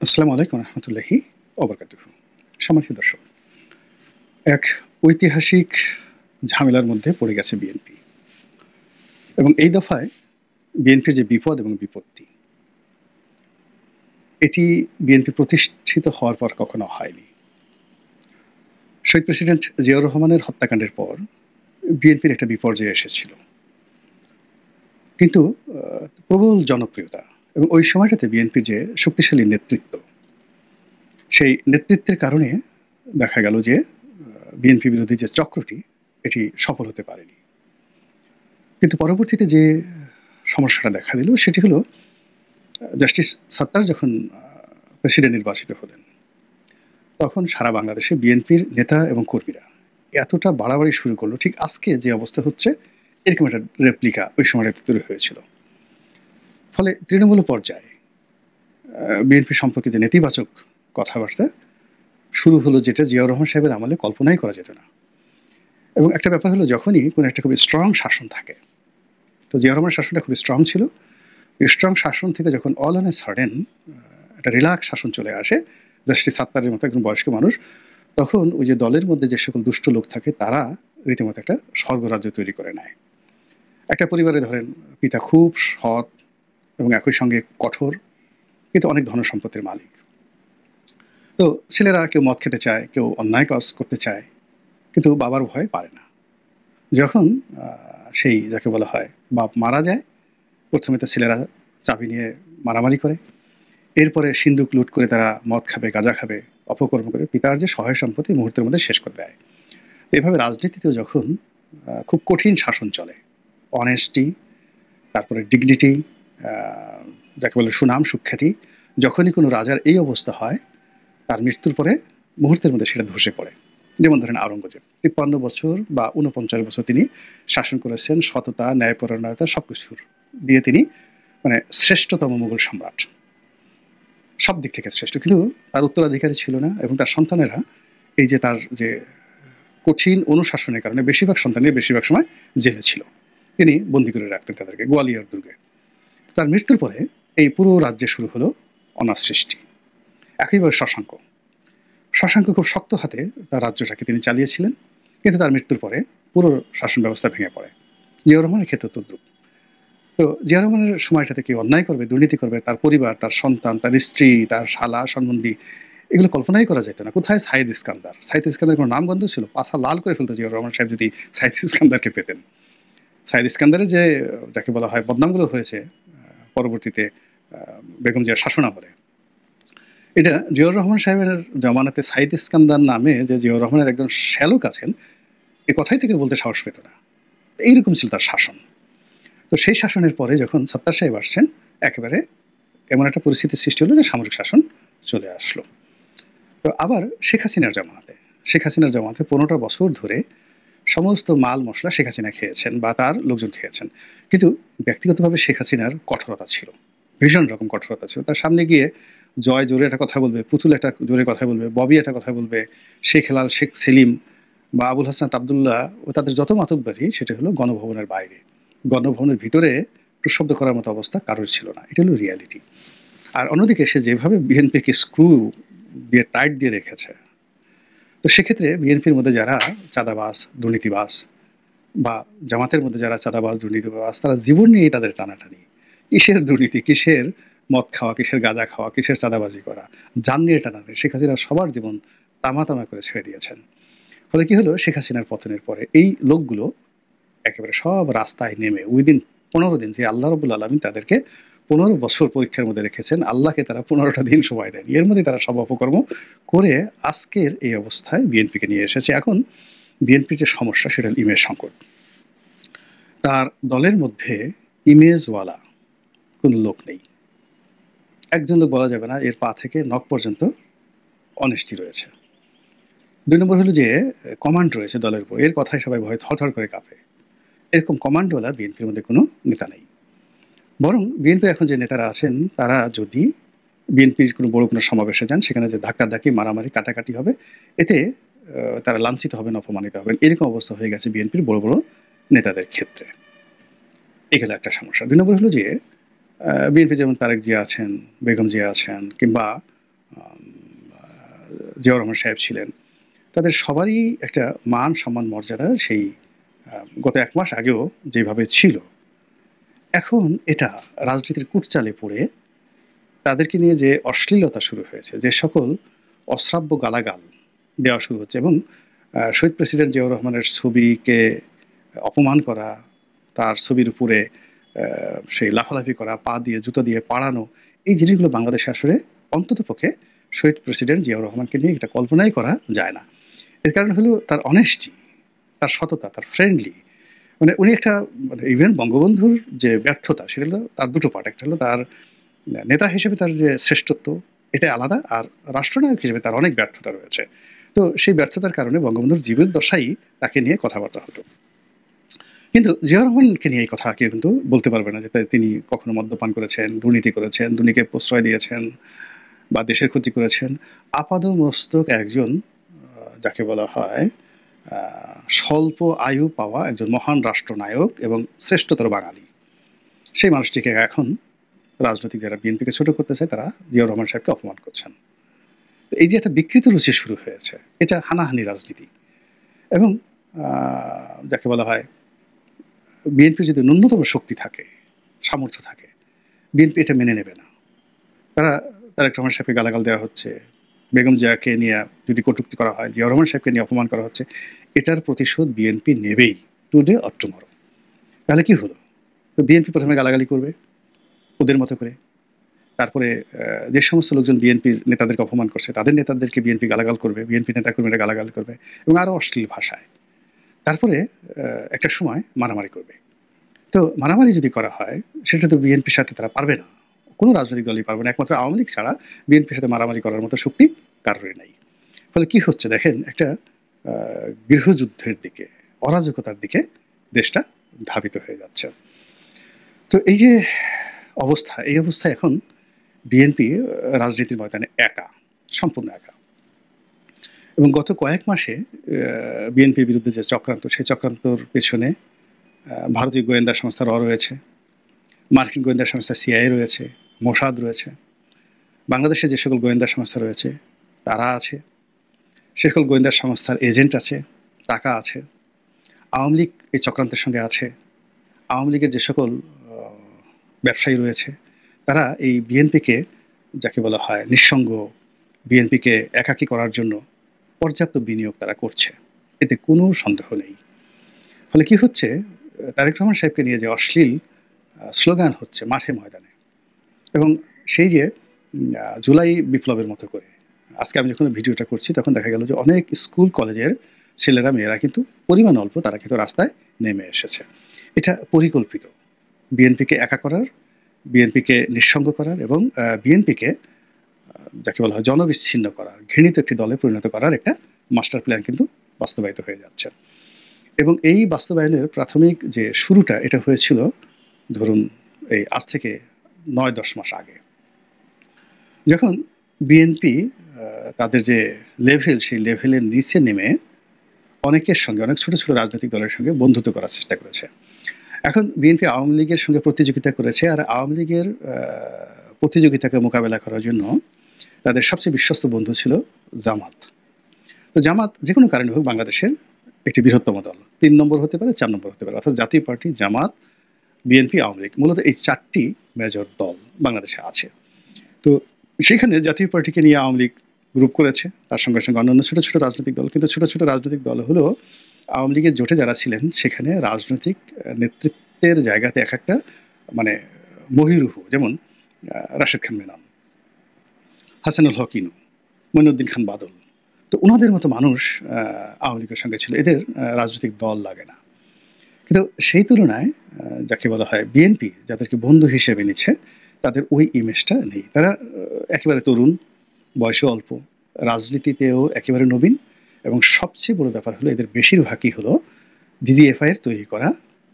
আসসালামু আলাইকুম রহমতুল্লাহি ওবরকাতুহু। সম্মানিত দর্শক, এক ঐতিহাসিক ঝামেলার মধ্যে পড়ে গেছে বিএনপি এবং এই দফায় বিএনপির যে বিপদ এবং বিপত্তি, এটি বিএনপি প্রতিষ্ঠিত হওয়ার পর কখনো হয়নি। শহীদ প্রেসিডেন্ট জিয়াউর রহমানের হত্যাকাণ্ডের পর বিএনপির একটা বিপর্যয় এসেছিল, কিন্তু প্রবল জনপ্রিয়তা এবং ওই সময়টাতে বিএনপির যে শক্তিশালী নেতৃত্ব, সেই নেতৃত্বের কারণে দেখা গেল যে বিএনপি বিরোধী যে চক্রটি এটি সফল হতে পারেনি। কিন্তু পরবর্তীতে যে সমস্যাটা দেখা দিল সেটি হলো, জাস্টিস সাত্তার যখন প্রেসিডেন্ট নির্বাচিত হলেন, তখন সারা বাংলাদেশে বিএনপির নেতা এবং কর্মীরা এতটা বাড়াবাড়ি শুরু করলো, ঠিক আজকে যে অবস্থা হচ্ছে এরকম একটা রেপ্লিকা ওই সময়টা তৈরি হয়েছিল। ফলে তৃণমূল পর্যায়ে বিএনপি সম্পর্কে যে নেতিবাচক কথাবার্তা শুরু হলো, যেটা জিয়াউর রহমান সাহেবের আমলে কল্পনাই করা যেত না। এবং একটা ব্যাপার হলো, যখনই কোনো একটা খুবই স্ট্রং শাসন থাকে, তো জিয়াউর রহমানের শাসনটা খুবই স্ট্রং ছিল। স্ট্রং শাসন থেকে যখন অল অন এ সাডেন একটা রিল্যাক্স শাসন চলে আসে, জাস্টিস সাত্তারের মতো একজন বয়স্ক মানুষ, তখন ওই যে দলের মধ্যে যে সকল দুষ্ট লোক থাকে তারা রীতিমতো একটা স্বর্গরাজ্য তৈরি করে নেয়। একটা পরিবারে ধরেন, পিতা খুব সৎ এবং একই সঙ্গে কঠোর, কিন্তু অনেক ধন সম্পত্তির মালিক। তো ছেলেরা কেউ মদ খেতে চায়, কেউ অন্যায় কাজ করতে চায়, কিন্তু বাবার ভয়ে পারে না। যখন সেই যাকে বলা হয় বাপ মারা যায়, প্রথমে তো ছেলেরা চাবি নিয়ে মারামারি করে, এরপরে সিন্দুক লুট করে তারা মদ খাবে, গাঁজা খাবে, অপকর্ম করে পিতার যে সহায় সম্পত্তি মুহূর্তের মধ্যে শেষ করে দেয়। এভাবে রাজনীতিতেও যখন খুব কঠিন শাসন চলে, অনেস্টি, তারপরে ডিগনিটি, যাকে বলে সুনাম সুখ্যাতি, যখনই কোনো রাজার এই অবস্থা হয়, তার মৃত্যুর পরে মুহূর্তের মধ্যে সেটা ধসে পড়ে। যেমন ধরেন আওরঙ্গজেব ৫৩ বছর বা ৪৯ বছর তিনি শাসন করেছেন, সততা, ন্যায়পরায়ণতা সব কিছুর দিয়ে তিনি মানে শ্রেষ্ঠতম মুঘল সম্রাট, সব দিক থেকে শ্রেষ্ঠ। কিন্তু তার উত্তরাধিকারী ছিল না, এবং তার সন্তানেরা এই যে তার যে কঠিন অনুশাসনের কারণে বেশিরভাগ সন্তানের বেশিরভাগ সময় জেলে ছিল। তিনি বন্দি করে রাখতেন তাদেরকে গোয়ালিয়র দুর্গে। তার মৃত্যুর পরে এই পুরো রাজ্যে শুরু হলো অনাথ সৃষ্টি। একইভাবে শশাঙ্ক, শশাঙ্ক খুব শক্ত হাতে তার রাজ্যটাকে তিনি চালিয়েছিলেন, কিন্তু তার মৃত্যুর পরে পুরো শাসন ব্যবস্থা ভেঙে পড়ে। জিয়াউর রহমানের ক্ষেত্রে তদ্রুপ। তো জিয়াউর রহমানের সময়টাতে কেউ অন্যায় করবে, দুর্নীতি করবে, তার পরিবার, তার সন্তান, তার স্ত্রী, তার শালা সম্বন্ধী, এগুলো কল্পনাই করা যেত না। কোথায় সাইদ ইস্কান্দার? সাইদ ইস্কান্দার কোনো নামগন্ধ ছিল? পাছা লাল করে ফেলতো জিয়াউর রহমান সাহেব যদি সাইদ ইস্কান্দারকে পেতেন। সাইদ ইস্কান্দারের যে যাকে বলা হয় বদনামগুলো হয়েছে পরবর্তীতে বেগম জিয়ার শাসনামলে, এটা জিয়াউর রহমান সাহেবের জামানাতে সাইদ ইস্কান্দার নামে যে জিয়াউর রহমানের একজন শ্যালক আছেন, এ কথাই থেকে বলতে সাহস পেত না। এইরকম ছিল তার শাসন। তো সেই শাসনের পরে যখন সত্তার সাহেব আসছেন, একেবারে এমন একটা পরিস্থিতির সৃষ্টি হলো যে সামরিক শাসন চলে আসলো। তো আবার শেখ হাসিনার জামানাতে ১৫টা বছর ধরে সমস্ত মাল মশলা শেখ হাসিনা খেয়েছেন বা তার লোকজন খেয়েছেন। কিন্তু ব্যক্তিগতভাবে শেখ হাসিনার কঠোরতা ছিল, ভীষণ রকম কঠোরতা ছিল। তার সামনে গিয়ে জয় জোরে একটা কথা বলবে, পুতুল একটা জোরে কথা বলবে, ববি একটা কথা বলবে, শেখ হেলাল, শেখ সেলিম বা আবুল হাসনাত আবদুল্লাহ ও তাদের যত মাতব্বরি, সেটা হলো গণভবনের বাইরে। গণভবনের ভিতরে প্রশব্দ করার মতো অবস্থা কারোর ছিল না। এটা হলো রিয়ালিটি। আর অন্যদিকে সে যেভাবে বিএনপিকে স্ক্রু দিয়ে টাইট দিয়ে রেখেছে, তো সেক্ষেত্রে বিএনপির মধ্যে যারা চাঁদাবাজ, দুর্নীতিবাজ, বা জামাতের মধ্যে যারা চাঁদাবাজ, দুর্নীতিবাজ, তারা জীবন নিয়েই তাদের টানাটানি। কিসের দুর্নীতি, কিসের মদ খাওয়া, কিসের গাঁজা খাওয়া, কিসের চাঁদাবাজি করা, যান নিয়ে টানাটানি। শেখ হাসিনা সবার জীবন তামা তামা করে ছেড়ে দিয়েছেন। ফলে কি হলো, শেখ হাসিনার পতনের পরে এই লোকগুলো একেবারে সব রাস্তায় নেমে উইদিন ১৫ দিন, যে আল্লাহ রাব্বুল আলামিন তাদেরকে ১৫ বছর পরীক্ষার মধ্যে রেখেছেন, আল্লাহকে তারা ১৫টা দিন সময় দেয়নি। এর মধ্যে তারা সব অপকর্ম করে আজকের এই অবস্থায় বিএনপিকে নিয়ে এসেছে। এখন বিএনপির যে সমস্যা, সেটা হল ইমেজ সংকট। তার দলের মধ্যে ইমেজওয়ালা কোনো লোক নেই। একজন লোক বলা যাবে না এর পা থেকে নখ পর্যন্ত অনেস্টি রয়েছে। ২ নম্বর হলো যে কমান্ড রয়েছে দলের উপর, এর কথায় সবাই ভয়ে থরথর করে কাঁপে। এরকম কমান্ডওয়ালা বিএনপির মধ্যে কোনো নেতা নেই। বরং বিএনপির এখন যে নেতারা আছেন, তারা যদি বিএনপির কোনো বড় কোনো সমাবেশে যান, সেখানে যে ধাক্কাধাক্কি, মারামারি, কাটাকাটি হবে, এতে তারা লাঞ্ছিত হবেন, অপমানিত হবেন। এরকম অবস্থা হয়ে গেছে বিএনপির বড় বড় নেতাদের ক্ষেত্রে। এখানে একটা সমস্যা। ২ নম্বর হলো যে বিএনপি যেমন তারেক জিয়া আছেন, বেগম জিয়া আছেন, কিংবা জিয়াউর রহমান সাহেব ছিলেন, তাদের সবারই একটা মান সম্মান মর্যাদা সেই গত ১ মাস আগেও যেভাবে ছিল, এখন এটা রাজনীতির কুটচালে পড়ে তাদেরকে নিয়ে যে অশ্লীলতা শুরু হয়েছে, যে সকল অশ্রাব্য গালাগাল দেওয়া শুরু হচ্ছে, এবং শহীদ প্রেসিডেন্ট জিয়াউর রহমানের ছবিকে অপমান করা, তার ছবির উপরে সেই লাফালাফি করা, পা দিয়ে জুতো দিয়ে পাড়ানো, এই জিনিসগুলো বাংলাদেশে আসলে অন্ততপক্ষে শহীদ প্রেসিডেন্ট জিয়াউর রহমানকে নিয়ে এটা কল্পনাই করা যায় না। এর কারণ হলো তার অনেস্টি, তার সততা, তার ফ্রেন্ডলি, মানে উনি একটা, মানে ইভেন বঙ্গবন্ধুর যে ব্যর্থতা সেটা হলো তার দুটো পার্ট, একটা হলো তার নেতা হিসেবে তার যে শ্রেষ্ঠত্ব এটা আলাদা, আর রাষ্ট্রনায়ক হিসেবে তার অনেক ব্যর্থতা রয়েছে। তো সেই ব্যর্থতার কারণে বঙ্গবন্ধুর জীবদ্দশাই তাকে নিয়ে কথাবার্তা হতো, কিন্তু জিয়াউর রহমানকে নিয়ে এই কথা কেউ কিন্তু বলতে পারবে না যে তিনি কখনো মদ্যপান করেছেন, দুর্নীতি করেছেন, দুর্নীতিকে প্রশ্রয় দিয়েছেন বা দেশের ক্ষতি করেছেন। আপাদমস্তক একজন যাকে বলা হয় স্বল্প আয়ু পাওয়া একজন মহান রাষ্ট্রনায়ক এবং শ্রেষ্ঠতর বাঙালি, সেই মানুষটিকে এখন রাজনৈতিক যারা বিএনপিকে ছোট করতে চায় তারা জিয়াউর রহমান সাহেবকে অপমান করছেন। এই যে একটা বিকৃত রুচি শুরু হয়েছে, এটা হানাহানি রাজনীতি, এবং যাকে বলা হয় বিএনপি যদি ন্যূনতম শক্তি থাকে, সামর্থ্য থাকে, বিএনপি এটা মেনে নেবে না। তারা তারেক রহমান সাহেবকে গালাগাল দেওয়া হচ্ছে, বেগম জিয়াকে নিয়ে যদি কটূক্তি করা হয়, জিয়াউর রহমান সাহেবকে নিয়ে অপমান করা হচ্ছে, এটার প্রতিশোধ বিএনপি নেবেই, টুডে অর টুমরো। তাহলে কি হলো? তো বিএনপি প্রথমে গালাগালি করবে ওদের মতো করে, তারপরে যে সমস্ত লোকজন বিএনপির নেতাদেরকে অপমান করছে তাদের নেতাদেরকে বিএনপি গালাগাল করবে, বিএনপি নেতাকর্মীরা গালাগাল করবে এবং আরও অশ্লীল ভাষায়। তারপরে একটা সময় মারামারি করবে। তো মারামারি যদি করা হয় সেটা তো বিএনপির সাথে তারা পারবে না, কোনো রাজনৈতিক দলই পারবে না, একমাত্র আওয়ামী লীগ ছাড়া বিএনপির সাথে মারামারি করার মতো শক্তি কারোরই নাই। ফলে কি হচ্ছে দেখেন, একটা গৃহযুদ্ধের দিকে, অরাজকতার দিকে দেশটা ধাবিত হয়ে যাচ্ছে। তো এই যে অবস্থা, এই অবস্থায় এখন বিএনপি রাজনীতির ময়দানে একা, সম্পূর্ণ একা, এবং গত কয়েক মাসে বিএনপির বিরুদ্ধে যে চক্রান্ত, সেই চক্রান্তর পেছনে ভারতীয় গোয়েন্দা সংস্থা র রয়েছে, মার্কিন গোয়েন্দা সংস্থা সিআইএ রয়েছে, মোসাদ রয়েছে, বাংলাদেশে যে সকল গোয়েন্দা সংস্থা রয়েছে তারা আছে, সে সকল গোয়েন্দা সংস্থার এজেন্ট আছে, টাকা আছে, আওয়ামী লীগ এই চক্রান্তের সঙ্গে আছে, আওয়ামী লীগের যে সকল ব্যবসায়ী রয়েছে তারা এই বিএনপিকে, যাকে বলা হয় নিঃসঙ্গ, বিএনপিকে একাকী করার জন্য পর্যাপ্ত বিনিয়োগ তারা করছে, এতে কোনো সন্দেহ নেই। ফলে কি হচ্ছে, তারেক রহমান সাহেবকে নিয়ে যে অশ্লীল স্লোগান হচ্ছে মাঠে ময়দানে, এবং সেই যে জুলাই বিপ্লবের মতো করে, আজকে আমি যখন ভিডিওটা করছি তখন দেখা গেল যে অনেক স্কুল কলেজের ছেলেরা মেয়েরা কিন্তু পরিমাণ অল্প, তারা কিন্তু রাস্তায় নেমে এসেছে। এটা পরিকল্পিত, বিএনপিকে একা করার, বিএনপিকে নিঃসঙ্গ করার এবং বিএনপিকে যাকে বলা হয় জনবিচ্ছিন্ন করার, ঘৃণিত একটি দলে পরিণত করার একটা মাস্টার প্ল্যান কিন্তু বাস্তবায়িত হয়ে যাচ্ছে। এবং এই বাস্তবায়নের প্রাথমিক যে শুরুটা, এটা হয়েছিল ধরুন এই আজ থেকে ৯-১০ মাস আগে, যখন বিএনপি তাদের যে লেভেল, সেই লেভেলের নিচে নেমে অনেকের সঙ্গে, অনেক ছোট ছোট রাজনৈতিক দলের সঙ্গে বন্ধুত্ব করার চেষ্টা করেছে। এখন বিএনপি আওয়ামী লীগের সঙ্গে প্রতিযোগিতা করেছে, আর আওয়ামী লীগের প্রতিযোগিতাকে মোকাবেলা করার জন্য তাদের সবচেয়ে বিশ্বস্ত বন্ধু ছিল জামাত। তো জামাত যে কোনো কারণে হোক বাংলাদেশের একটি বৃহত্তম দল, ৩ নম্বর হতে পারে, ৪ নম্বর হতে পারে, অর্থাৎ জাতীয় পার্টি, জামাত, বিএনপি, আওয়ামী লীগ, মূলত এই 4টি মেজর দল বাংলাদেশে আছে। তো সেখানে জাতীয় পার্টিকে নিয়ে আওয়ামী লীগ গ্রুপ করেছে, তার সঙ্গে সঙ্গে অন্যান্য ছোটো ছোটো রাজনৈতিক দল, কিন্তু ছোটো ছোটো রাজনৈতিক দল হলো আওয়ামী লীগের জোটে যারা ছিলেন সেখানে রাজনৈতিক নেতৃত্বের জায়গাতে এক একটা মানে মহিরুহু, যেমন রাশেদ খান মেনন, হাসানুল হক ইনু, মঈনুদ্দিন খান বাদল, তো ওনাদের মতো মানুষ আওয়ামী লীগের সঙ্গে ছিল, এদের রাজনৈতিক দল লাগে না। কিন্তু সেই তুলনায় যাকে বলা হয় বিএনপি, যাদেরকে বন্ধু হিসেবে নিচ্ছে, তাদের ওই ইমেজটা নেই। তারা একেবারে তরুণ, বয়সে অল্প, রাজনীতিতেও একেবারে নবীন, এবং সবচেয়ে বড় ব্যাপার হলো এদের বেশিরভাগই হলো ডিজিএফআইয়ের তৈরি করা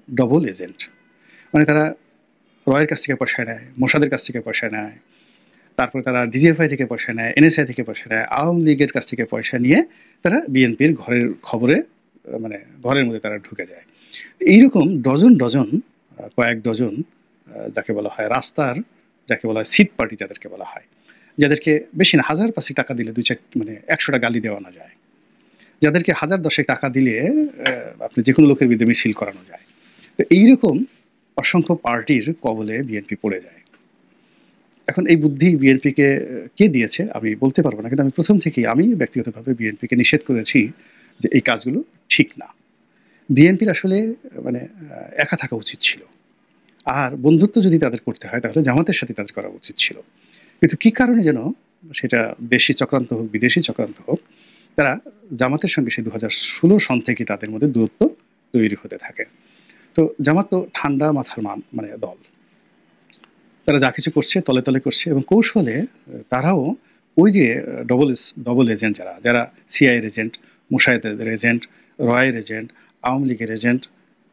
ডবল এজেন্ট। মানে তারা রয়ের কাছ থেকে পয়সা নেয়, মোসাদের কাছ থেকে পয়সা নেয়, তারপরে তারা ডিজিএফআই থেকে পয়সা নেয়, এনএসআই থেকে পয়সা নেয়, আওয়ামী লীগের কাছ থেকে পয়সা নিয়ে তারা বিএনপির ঘরের খবরে, মানে ঘরের মধ্যে তারা ঢুকে যায়। এইরকম ডজন ডজন, কয়েক ডজন যাকে বলা হয় রাস্তার, যাকে বলা হয় সিট পার্টি যাদেরকে বলা হয়, যাদেরকে বেশি না 1000-5 টাকা দিলে 2-4 মানে 100টা গালি দেওয়ানো যায়, যাদেরকে 1000-10 টাকা দিলে আপনি যেকোনো লোকের বিরুদ্ধে মিছিল করানো যায়। তো এইরকম অসংখ্য পার্টির কবলে বিএনপি পড়ে যায়। এখন এই বুদ্ধি বিএনপিকে কে দিয়েছে আমি বলতে পারব না, কিন্তু আমি প্রথম থেকেই আমি ব্যক্তিগতভাবে বিএনপিকে নিষেধ করেছি যে এই কাজগুলো ঠিক না। বিএনপির আসলে মানে একা থাকা উচিত ছিল, আর বন্ধুত্ব যদি তাদের করতে হয় তাহলে জামাতের সাথে তাদের করা উচিত ছিল। কিন্তু কি কারণে যেন, সেটা দেশি চক্রান্ত হোক বিদেশি চক্রান্ত হোক, তারা জামাতের সঙ্গে সেই 2016 সন থেকে তাদের মধ্যে দূরত্ব তৈরি হতে থাকে। তো জামাত তো ঠান্ডা মাথার মানে দল, তারা যা কিছু করছে তলে তলে করছে, এবং কৌশলে তারাও ওই যে ডবল এজেন্ট, যারা যারা সিআইয়ের এজেন্ট, মোশাহেদের এজেন্ট, রয়ের এজেন্ট, আওয়ামী লীগের এজেন্ট,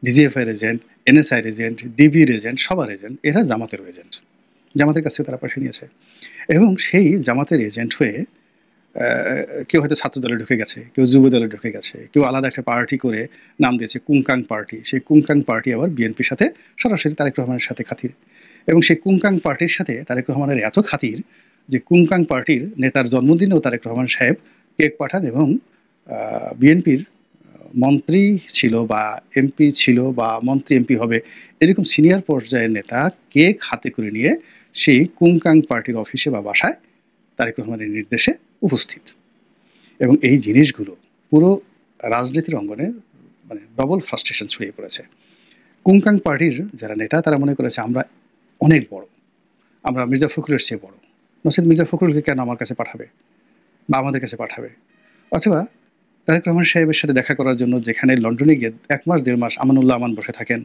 ডিজিএফআইয়ের এজেন্ট, এনএসআইয়ের এজেন্ট, ডিবির এজেন্ট, সবার এজেন্ট, এরা জামাতের এজেন্ট। জামাতের কাছে তারা পয়সা নিয়েছে, এবং সেই জামাতের এজেন্ট হয়ে কেউ হয়তো ছাত্র দলে ঢুকে গেছে, কেউ যুব দলে ঢুকে গেছে, কেউ আলাদা একটা পার্টি করে নাম দিয়েছে কুংকাং পার্টি। সেই কুংকাং পার্টি আবার বিএনপির সাথে সরাসরি তারেক রহমানের সাথে খাতির, এবং সেই কুংকাং পার্টির সাথে তারেক রহমানের এত খাতির যে কুংকাং পার্টির নেতার জন্মদিনেও তারেক রহমান সাহেব কেক পাঠান, এবং বিএনপির মন্ত্রী ছিল বা এমপি ছিল বা মন্ত্রী এমপি হবে এরকম সিনিয়র পর্যায়ের নেতা কেক হাতে করে নিয়ে সেই কুংকাং পার্টির অফিসে বা বাসায় তারেক রহমানের নির্দেশে উপস্থিত। এবং এই জিনিসগুলো পুরো রাজনীতির অঙ্গনে মানে ডবল ফ্রাস্ট্রেশন ছড়িয়ে পড়েছে। কুংকাং পার্টির যারা নেতা তারা মনে করেছে আমরা অনেক বড়, আমরা মির্জা ফখরুলের চেয়ে বড়, নসিদ মির্জা ফখরুলকে কেন আমার কাছে পাঠাবে বা আমাদের কাছে পাঠাবে। অথবা তারেক রহমান সাহেবের সাথে দেখা করার জন্য যেখানে লন্ডনে গিয়ে 1 মাস 1.5 মাস আমানুল্লাহ আমান বসে থাকেন,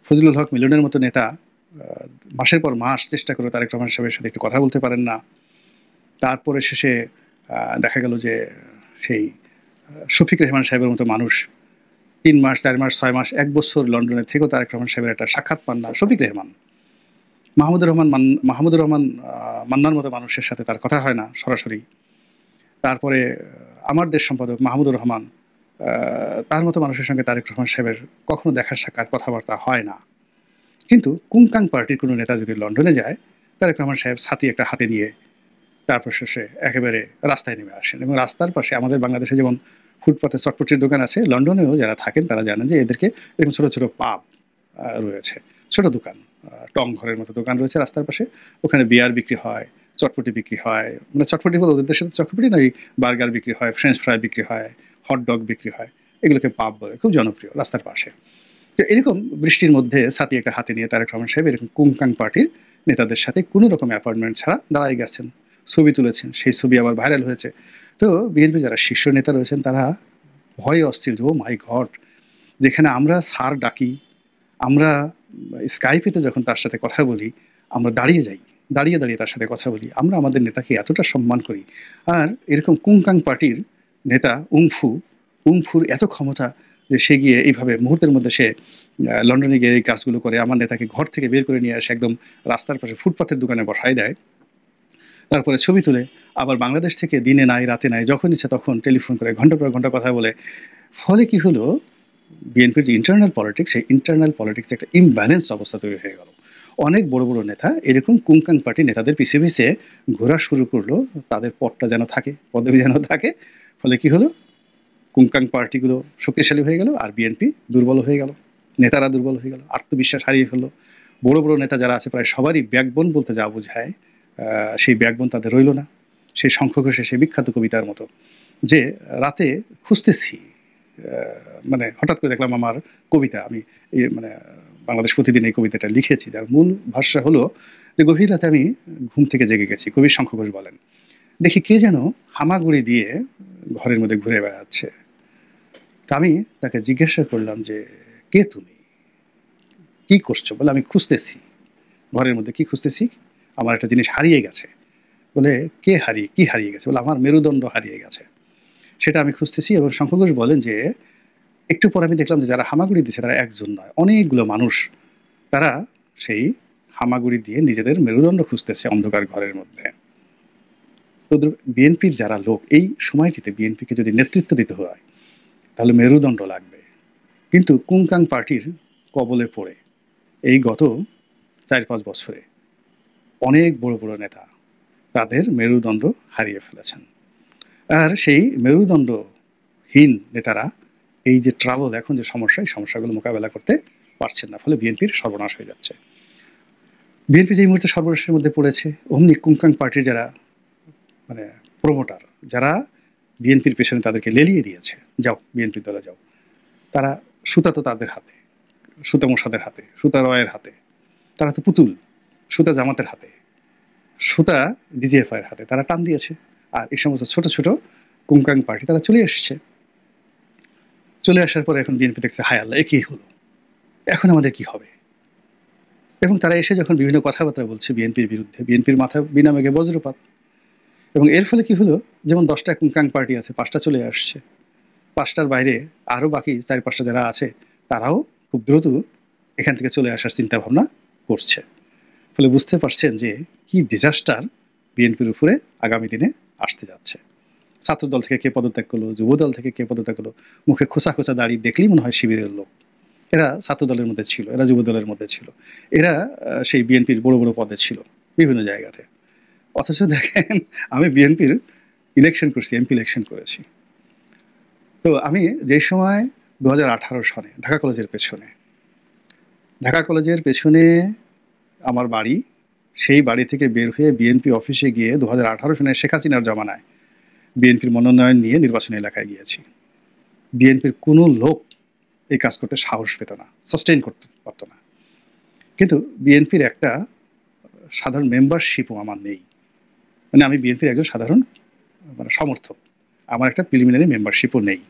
ফজলুল হক মিলনের মতো নেতা মাসের পর মাস চেষ্টা করে তারেক রহমান সাহেবের সাথে একটু কথা বলতে পারেন না। তারপরে শেষে দেখা গেল যে সেই শফিক রেহমান সাহেবের মতো মানুষ 3 মাস 4 মাস 6 মাস 1 বছর লন্ডনে থেকেও তারেক রহমান সাহেবের একটা সাক্ষাৎ পান না শফিক রেহমান। মাহমুদুর রহমান মান্নার মতো মানুষের সাথে তার কথা হয় না সরাসরি। তারপরে আমার দেশ সম্পাদক মাহমুদুর রহমান, তার মতো মানুষের সঙ্গে তারেক রহমান সাহেবের কখনো দেখা সাক্ষাৎ কথাবার্তা হয় না। কিন্তু কুংকাং পার্টির কোনো নেতা যদি লন্ডনে যায়, তারেক রহমান সাহেব ছাতি একটা হাতে নিয়ে তারপর শেষে একেবারে রাস্তায় নেমে আসেন, এবং রাস্তার পাশে আমাদের বাংলাদেশে যেমন ফুটপাতে চটপটির দোকান আছে, লন্ডনেও যারা থাকেন তারা জানেন যে এদেরকে এরকম ছোট ছোট পাব রয়েছে, ছোট দোকান, টং ঘরের মতো দোকান রয়েছে রাস্তার পাশে। ওখানে বিয়ার বিক্রি হয়, চটপটি বিক্রি হয়, মানে চটপটি বলে ওদের দেশে চটপটি নয়, বার্গার বিক্রি হয়, ফ্রেঞ্চ ফ্রাই বিক্রি হয়, হটডগ বিক্রি হয়, এগুলোকে পাব বলে, খুব জনপ্রিয় রাস্তার পাশে। তো এরকম বৃষ্টির মধ্যে ছাতি একটা হাতে নিয়ে তারেক রহমান সাহেব এরকম কুংকাং পার্টির নেতাদের সাথে কোনো রকম অ্যাপয়েন্টমেন্ট ছাড়া দাঁড়ায় গেছেন, ছবি তুলেছেন, সেই ছবি আবার ভাইরাল হয়েছে। তো বিএনপি যারা শীর্ষ নেতা রয়েছেন তারা ভয়ে অস্থির, ও মাই গড, যেখানে আমরা স্যার ডাকি, আমরা স্কাইপেতে যখন তার সাথে কথা বলি আমরা দাঁড়িয়ে যাই, দাঁড়িয়ে দাঁড়িয়ে তার সাথে কথা বলি, আমরা আমাদের নেতাকে এতটা সম্মান করি, আর এরকম কুংকাং পার্টির নেতা উংফুর এত ক্ষমতা যে সে গিয়ে এইভাবে মুহূর্তের মধ্যে সে লন্ডনে গিয়ে এই কাজগুলো করে, আমার নেতাকে ঘর থেকে বের করে নিয়ে আসে একদম রাস্তার পাশে ফুটপাতের দোকানে বসায় দেয়, তারপরে ছবি তুলে আবার বাংলাদেশ থেকে দিনে নাই রাতে নাই যখন ইচ্ছা তখন টেলিফোন করে ঘন্টার পর ঘন্টা কথা বলে। ফলে কি হলো, বিএনপির যে ইন্টারনাল পলিটিক্স, সেই ইন্টারনাল পলিটিক্স একটা ইমব্যালেন্স অবস্থা তৈরি হয়ে গেল। অনেক বড় বড় নেতা এরকম কুংকাং পার্টি নেতাদের পিছে পিছে ঘোরা শুরু করলো, তাদের পদটা যেন থাকে, পদবি যেন থাকে। ফলে কি হলো, কুংকাং পার্টিগুলো শক্তিশালী হয়ে গেল আর বিএনপি দুর্বল হয়ে গেল, নেতারা দুর্বল হয়ে গেল, আত্মবিশ্বাস হারিয়ে ফেললো। বড় বড় নেতা যারা আছে প্রায় সবারই ব্যাকবোন বলতে যা বোঝায় সেই ব্যাকবোন তাদের রইল না। সেই শঙ্খ ঘোষের সেই বিখ্যাত কবিতার মতো, যে রাতে খুঁজতেছি, মানে হঠাৎ করে দেখলাম আমার কবিতা, আমি মানে বাংলাদেশ প্রতিদিন এই কবিতাটা লিখেছি, যার মূল ভাষা হলো যে গভীর রাতে আমি ঘুম থেকে জেগে গেছি, কবি শঙ্খ ঘোষ বলেন, দেখি কে যেন হামাগুড়ি দিয়ে ঘরের মধ্যে ঘুরে বেড়াচ্ছে। তা আমি তাকে জিজ্ঞাসা করলাম যে কে তুমি, কি করছো? বলে আমি খুঁজতেছি, ঘরের মধ্যে কি খুঁজতেছি, আমার একটা জিনিস হারিয়ে গেছে। বলে কি হারিয়ে গেছে? বলে আমার মেরুদণ্ড হারিয়ে গেছে, সেটা আমি খুঁজতেছি। এবং শঙ্খ ঘোষ বলেন যে একটু পর আমি দেখলাম যে যারা হামাগুড়ি দিচ্ছে তারা একজন নয়, অনেকগুলো মানুষ, তারা সেই হামাগুড়ি দিয়ে নিজেদের মেরুদণ্ড খুঁজতেছে অন্ধকার ঘরের মধ্যে। তো বিএনপির যারা লোক, এই সময়টিতে বিএনপিকে যদি নেতৃত্ব দিতে হয় তাহলে মেরুদণ্ড লাগবে। কিন্তু কুংকাং পার্টির কবলে পড়ে এই গত 4-5 বছরে অনেক বড় বড় নেতা তাদের মেরুদণ্ড হারিয়ে ফেলেছেন। আর সেই মেরুদণ্ডহীন নেতারা এই যে ট্রাবল, এখন যে সমস্যা, এই সমস্যাগুলো মোকাবেলা করতে পারছেন না, ফলে বিএনপির সর্বনাশ হয়ে যাচ্ছে। বিএনপি যে মুহূর্তে সর্বনাশের মধ্যে পড়েছে, অমনি কুংকাং পার্টির যারা মানে প্রমোটার, যারা বিএনপির পেছনে তাদেরকে লেলিয়ে দিয়েছে, যাও বিএনপির দলে যাও, তারা সুতা তো তাদের হাতে, সুতা মোসাদের হাতে, সুতা রয়ের হাতে, তারা তো পুতুল, সুতা জামাতের হাতে, সুতা ডিজিএফআই এর হাতে, তারা টান দিয়েছে। আর এই সমস্ত ছোট ছোট কুংকাং পার্টি তারা চলে এসছে। চলে আসার পরে এখন বিএনপি দেখছে, হায় আল্লাহ, এ কি হলো, এখন আমাদের কি হবে? এবং তারা এসে যখন বিভিন্ন কথাবার্তা বলছে বিএনপির বিরুদ্ধে, বিএনপির মাথায় বিনা মেঘে বজ্রপাত। এবং এর ফলে কি হলো, যেমন 10টা কুংকাং পার্টি আছে, 5টা চলে আসছে, 5টার বাইরে আরও বাকি 4-5টা যারা আছে, তারাও খুব দ্রুত এখান থেকে চলে আসার চিন্তা ভাবনা করছে। ফলে বুঝতে পারছেন যে কি ডিজাস্টার বিএনপির উপরে আগামী দিনে আসতে যাচ্ছে। ছাত্রদল থেকে কে পদত্যাগ করলো, যুবদল থেকে কে পদত্যাগ করলো, মুখে খোঁচা খোঁচা দাড়ি দেখলেই মনে হয় শিবিরের লোক। এরা ছাত্রদলের মধ্যে ছিল, এরা যুবদলের মধ্যে ছিল, এরা সেই বিএনপির বড় বড় পদে ছিল বিভিন্ন জায়গাতে। অথচ দেখেন, আমি বিএনপির ইলেকশন করছি, এমপি ইলেকশন করেছি। তো আমি যে সময় 2018 সনে ঢাকা কলেজের পেছনে আমার বাড়ি, সেই বাড়ি থেকে বের হয়ে বিএনপি অফিসে গিয়ে 2018 সনে শেখ হাসিনার জমানায় বিএনপির মনোনয়ন নিয়ে নির্বাচনী এলাকায় গিয়েছি। বিএনপির কোনো লোক এই কাজ করতে সাহস পেত না, সাস্টেইন করতে পারত না। কিন্তু বিএনপির একটা সাধারণ মেম্বারশিপও আমার নেই, মানে আমি বিএনপির একজন সাধারণ সমর্থক, আমার একটা প্রিলিমিনারি মেম্বারশিপও নেই।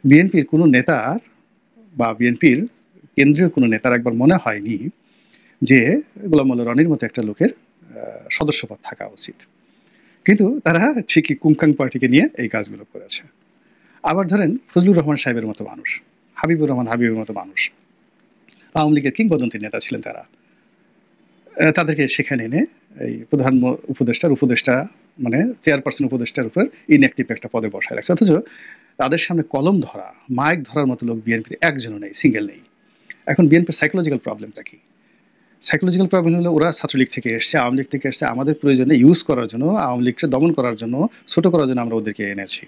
বিএনপির কোনো নেতার বা বিএনপির কেন্দ্রীয় কোনো নেতার একবার মনে হয়নি যে গোলাম মোল্লা রনির মতো একটা লোকের সদস্যপদ থাকা উচিত। কিন্তু তারা ঠিকই কুংকাং পার্টিকে নিয়ে এই কাজগুলো করেছে। আবার ধরেন ফজলুর রহমান সাহেবের মতো মানুষ, হাবিবুর রহমান হাবিবের মতো মানুষ, আওয়ামী লীগের কিংবদন্তি নেতা ছিলেন তারা, তাদেরকে সেখানে এনে এই প্রধান উপদেষ্টা মানে চেয়ারপারসন উপদেষ্টার উপর ইনঅ্যাক্টিভ একটা পদে বসায় রাখছে। অথচ তাদের সামনে কলম ধরা, মাইক ধরার মতো লোক বিএনপির একজনও নেই, সিঙ্গেল নেই। এখন বিএনপির সাইকোলজিক্যাল প্রবলেমটা কি? সাইকোলজিক্যাল প্রবলেম হলো, ওরা ছাত্রলীগ থেকে এসছে, আওয়ামী লীগ থেকে এসছে, আমাদের প্রয়োজনে ইউজ করার জন্য, আওয়ামী লীগকে দমন করার জন্য, ছোট করার জন্য আমরা ওদেরকে এনেছি,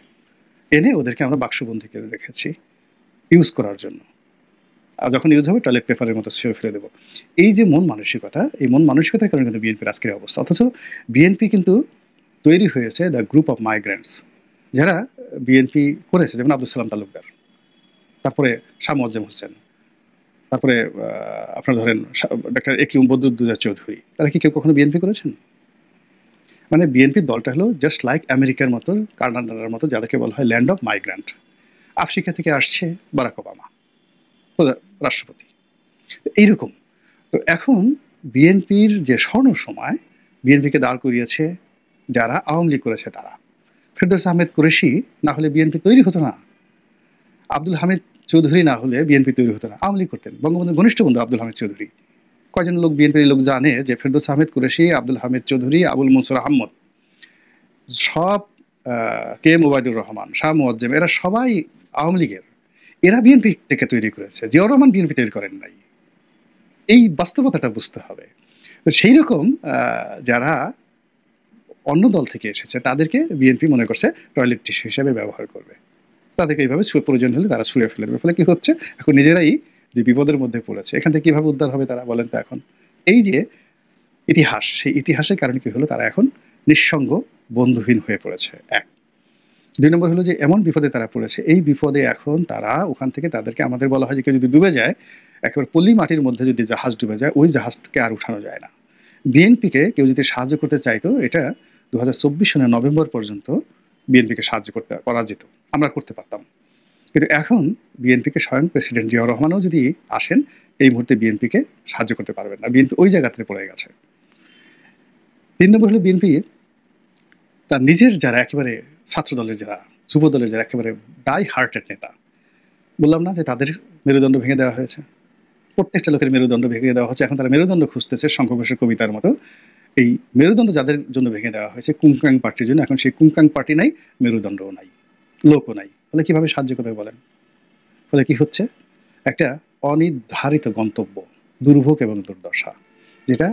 এনে ওদেরকে আমরা বাক্সবন্দী করে রেখেছি ইউজ করার জন্য। আর যখন ইউজ হবে টয়লেট পেপারের মতো ছুঁড়ে ফেলে দেবো। এই যে মন মানসিকতা, এই মন মানসিকতার কারণে কিন্তু বিএনপির আজকের অবস্থা। অথচ বিএনপি কিন্তু তৈরি হয়েছে দ্য গ্রুপ অফ মাইগ্রেন্টস, যারা বিএনপি করেছে, যেমন আব্দুল সালাম তালুকদার, তারপরে শাহ মোয়াজ্জেম হোসেন, তারপরে আপনার ধরেন ডাক্তার একিউম বদরুদ্দোজা চৌধুরী, তারা কি কেউ কখনো বিএনপি করেছেন? মানে বিএনপির দলটা হলো জাস্ট লাইক আমেরিকার মতো, কানাডার মতো, যাদেরকে বলা হয় ল্যান্ড অফ মাইগ্রেন্ট। আফ্রিকা থেকে আসছে বারাক ওবামা, রাষ্ট্রপতি, এইরকম। তো এখন বিএনপির যে স্বর্ণ সময়, বিএনপিকে দাঁড় করিয়েছে যারা আওয়ামী লীগ করেছে তারা। ফেরদৌস আহমেদ কুরেশি না হলে বিএনপি তৈরি হতো না, আব্দুল হামিদ চৌধুরী না হলে বিএনপি তৈরি হতো না। আওয়ামী লীগ করতেন বঙ্গবন্ধুর ঘনিষ্ঠ বন্ধু আব্দুল হামিদ চৌধুরী। কয়জন লোক বিএনপির লোক জানে যে ফেরদৌস আহমেদ কুরেশি, আব্দুল হামিদ চৌধুরী, আবুল মনসুর আহমদ, সব কে এম ওবায়দুর রহমান, শাহ মোয়াজ্জেম, এরা সবাই আওয়ামী লীগের। এরা বিএনপি থেকে তৈরি করেছে, জিয়াউর রহমান বিএনপি তৈরি করেন নাই। এই বাস্তবতাটা বুঝতে হবে। তো সেই রকম যারা অন্য দল থেকে এসেছে তাদেরকে বিএনপি মনে করছে টয়লেট টিস্যু হিসেবে ব্যবহার করবে, তাদেরকে এইভাবে প্রয়োজন হলে তারা ছুঁড়ে ফেলে দেবে। ফলে কি হচ্ছে, এখন নিজেরাই যে বিপদের মধ্যে পড়েছে, এখান থেকে কিভাবে উদ্ধার হবে তারা, বলেন তো? এখন এই যে ইতিহাস, সেই ইতিহাসের কারণে কি হলো, তারা এখন নিঃসঙ্গ, বন্ধুহীন হয়ে পড়েছে। 1 2 নম্বর হলো যে এমন বিপদে তারা পড়েছে, এই বিপদে এখন তারা ওখান থেকে, তাদেরকে আমাদের বলা হয় যে কেউ যদি ডুবে যায়, একেবারে পল্লী মাটির মধ্যে যদি জাহাজ ডুবে যায়, ওই জাহাজকে আর উঠানো যায় না। বিএনপিকে কেউ যদি সাহায্য করতে চাইতো, এটা 2024 সনের নভেম্বর পর্যন্ত বিএনপিকে সাহায্য করা যেত, আমরা করতে পারতাম। কিন্তু এখন বিএনপিকে স্বয়ং প্রেসিডেন্ট জিয়াউর রহমানও যদি আসেন, এই মুহূর্তে বিএনপিকে সাহায্য করতে পারবেন না, বিএনপি ওই জায়গাতে পড়ে গেছে। 3 নম্বর হলো বিএনপি তার নিজের যারা একেবারে ছাত্রদলের, যারা যুবদলের, যারা একেবারে ডাই হার্টেড নেতা, বললাম না যে তাদের মেরুদণ্ড ভেঙে দেওয়া হয়েছে, প্রত্যেকটা লোকের মেরুদণ্ড ভেঙে দেওয়া হচ্ছে। এখন তারা মেরুদণ্ড খুঁজতেছে, শঙ্খ ঘোষের কবিতার মতো। এই মেরুদণ্ড যাদের জন্য ভেঙে দেওয়া হয়েছে, কুংকাং পার্টির জন্য, এখন সেই কুংকাং পার্টি নাই, মেরুদণ্ডও নাই, লোকও নাই। ফলে কিভাবে সাহায্য করবে বলেন? ফলে কি হচ্ছে, একটা অনির্ধারিত গন্তব্য, দুর্ভোগ এবং দুর্দশা। যেটা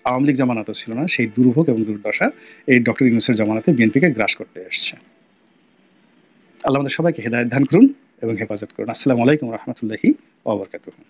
আওয়ামী লীগ জামানাতেও ছিল না, সেই দুর্ভোগ এবং দুর্দশা এই ডক্টর ইউনূসের জামানাতে বিএনপিকে গ্রাস করতে এসছে। আল্লাহ আমাদের সবাইকে হেদায়েত দান করুন এবং হেফাজত করুন। আসসালামু আলাইকুম ওয়া রাহমাতুল্লাহি ওয়া বারাকাতুহু।